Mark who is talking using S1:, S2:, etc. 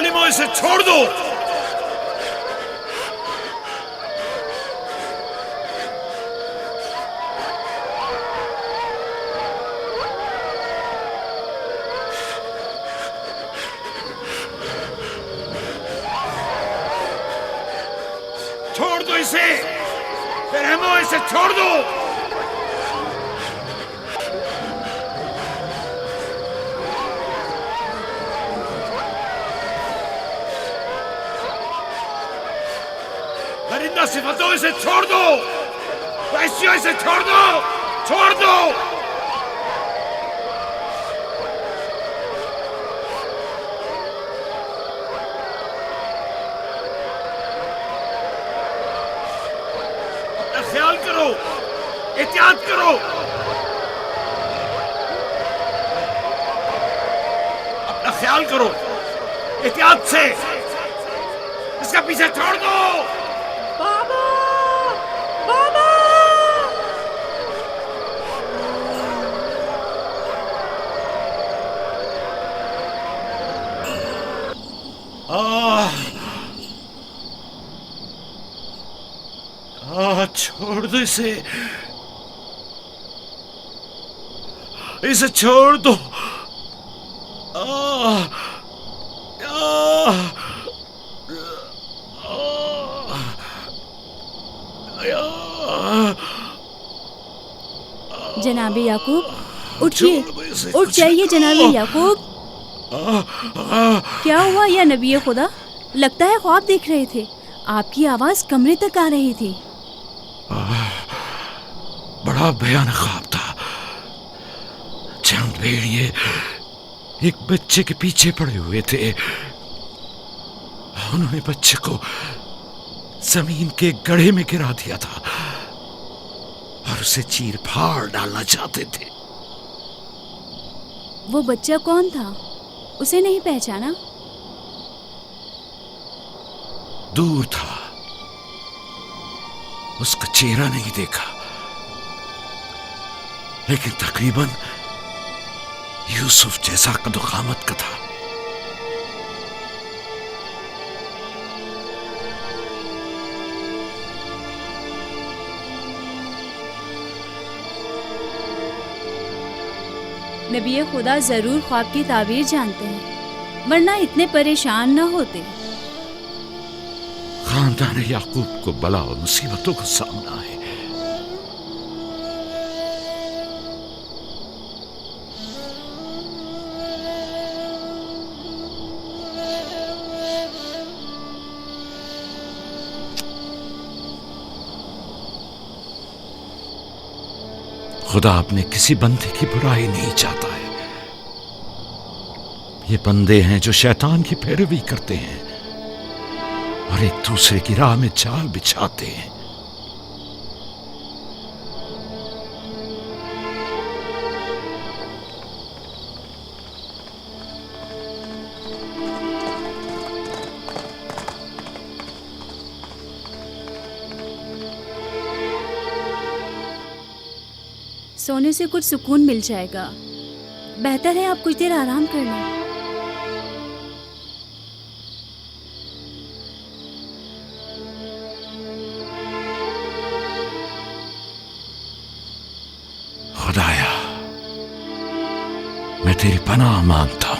S1: जालिमों, इसे छोड़ दो। छोड़ दो इसे, रहमो, इसे छोड़ दो। दरिंदा सिफतों, इसे छोड़ दो। वैश्यों, इसे छोड़ दो, छोड़ दो। अपना ख्याल करो, एहतियात करो। अपना ख्याल करो, एहतियात से। इसका पीछे छोड़ दो।
S2: बाबा, बाबा।
S1: छोड़ दो इसे, इसे छोड़ दो।
S2: जनाबे याकूब, उठिए, उठ जाइए जनाबे याकूब। क्या हुआ या नबी खुदा? लगता है ख्वाब देख रहे थे। आपकी आवाज कमरे तक आ रही थी।
S1: बड़ा भयानक ख्वाब था। चंद भेड़िए एक बच्चे के पीछे पड़े हुए थे। उन्होंने बच्चे को जमीन के गड्ढे में गिरा दिया था और उसे चीर फाड़ डालना चाहते थे।
S2: वो बच्चा कौन था? उसे नहीं पहचाना?
S1: दूर था, उसका चेहरा नहीं देखा, लेकिन तकरीबन यूसुफ जैसा कदो-कामत का था।
S2: नबी खुदा जरूर ख्वाब की ताबीर जानते हैं, वरना इतने परेशान न होते।
S1: खानदान याकूब को बला और मुसीबतों का सामना है। खुदा अपने किसी बंदे की बुराई नहीं चाहता है। ये बंदे हैं जो शैतान की पैरवी करते हैं और एक दूसरे की राह में जाल बिछाते हैं।
S2: सोने से कुछ सुकून मिल जाएगा। बेहतर है आप कुछ देर आराम कर लें।
S1: खुदाया, मैं तेरी पनाह मांगता हूं।